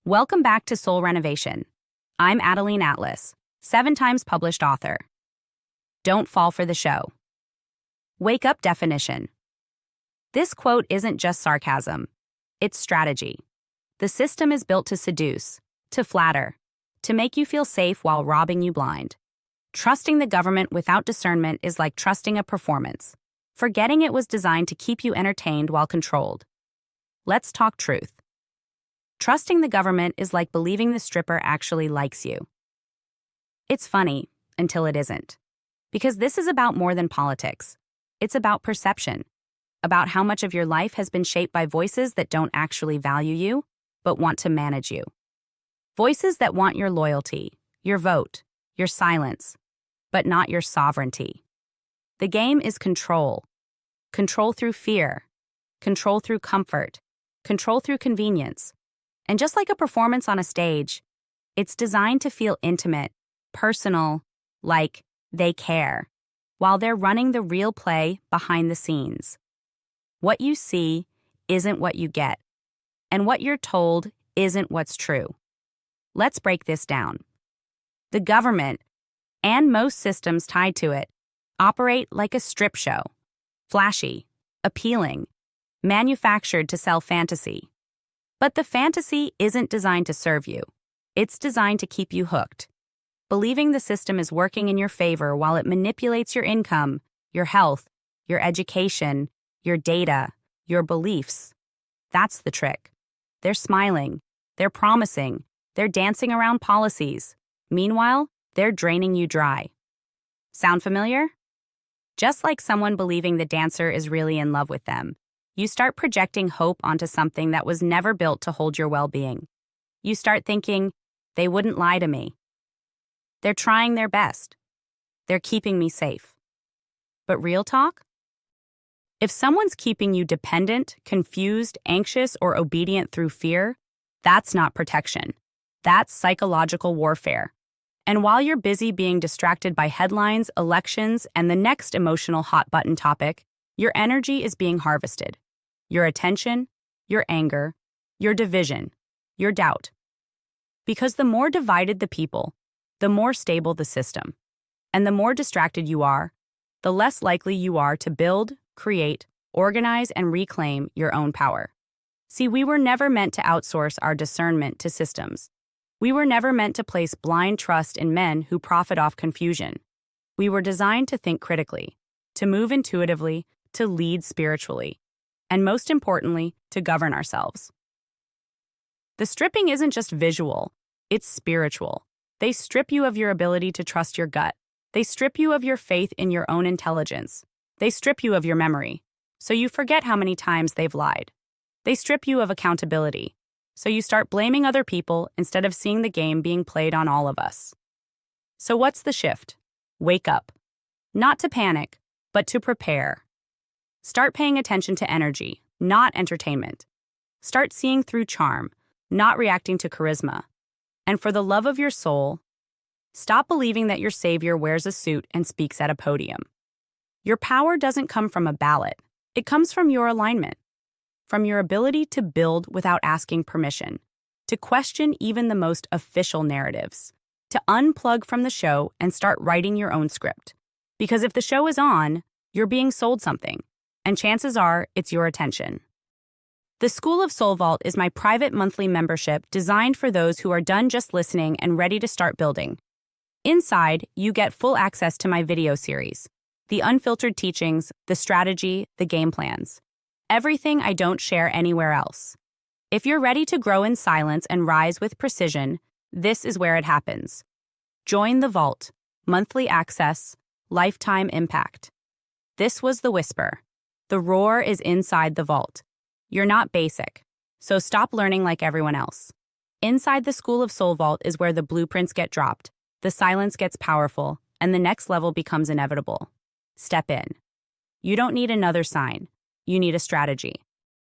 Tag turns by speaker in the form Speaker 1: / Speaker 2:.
Speaker 1: Welcome back to Soul Renovation. I'm Adeline Atlas, 7 times published author. Don't fall for the show. Wake up definition. This quote isn't just sarcasm. It's strategy. The system is built to seduce, to flatter, to make you feel safe while robbing you blind. Trusting the government without discernment is like trusting a performance, forgetting it was designed to keep you entertained while controlled. Let's talk truth. Trusting the government is like believing the stripper actually likes you. It's funny until it isn't. Because this is about more than politics. It's about perception, about how much of your life has been shaped by voices that don't actually value you, but want to manage you. Voices that want your loyalty, your vote, your silence, but not your sovereignty. The game is control. Control through fear, control through comfort, control through convenience. And just like a performance on a stage, it's designed to feel intimate, personal, like they care, while they're running the real play behind the scenes. What you see isn't what you get, and what you're told isn't what's true. Let's break this down. The government, and most systems tied to it, operate like a strip show. Flashy, appealing, manufactured to sell fantasy. But the fantasy isn't designed to serve you. It's designed to keep you hooked, believing the system is working in your favor while it manipulates your income, your health, your education, your data, your beliefs. That's the trick. They're smiling, they're promising, they're dancing around policies. Meanwhile, they're draining you dry. Sound familiar? Just like someone believing the dancer is really in love with them, you start projecting hope onto something that was never built to hold your well-being. You start thinking, they wouldn't lie to me. They're trying their best. They're keeping me safe. But real talk? If someone's keeping you dependent, confused, anxious, or obedient through fear, that's not protection. That's psychological warfare. And while you're busy being distracted by headlines, elections, and the next emotional hot-button topic, your energy is being harvested. Your attention, your anger, your division, your doubt. Because the more divided the people, the more stable the system. And the more distracted you are, the less likely you are to build, create, organize, and reclaim your own power. See, we were never meant to outsource our discernment to systems. We were never meant to place blind trust in men who profit off confusion. We were designed to think critically, to move intuitively, to lead spiritually, and most importantly, to govern ourselves. The stripping isn't just visual, it's spiritual. They strip you of your ability to trust your gut. They strip you of your faith in your own intelligence. They strip you of your memory, so you forget how many times they've lied. They strip you of accountability, so you start blaming other people instead of seeing the game being played on all of us. So what's the shift? Wake up. Not to panic, but to prepare. Start paying attention to energy, not entertainment. Start seeing through charm, not reacting to charisma. And for the love of your soul, stop believing that your savior wears a suit and speaks at a podium. Your power doesn't come from a ballot. It comes from your alignment, from your ability to build without asking permission, to question even the most official narratives, to unplug from the show and start writing your own script. Because if the show is on, you're being sold something. And chances are it's your attention. The School of Soul Vault is my private monthly membership designed for those who are done just listening and ready to start building. Inside, you get full access to my video series, the unfiltered teachings, the strategy, the game plans. Everything I don't share anywhere else. If you're ready to grow in silence and rise with precision, this is where it happens. Join the vault, monthly access, lifetime impact. This was the whisper. The roar is inside the vault. You're not basic, so stop learning like everyone else. Inside the School of Soul Vault is where the blueprints get dropped, the silence gets powerful, and the next level becomes inevitable. Step in. You don't need another sign. You need a strategy.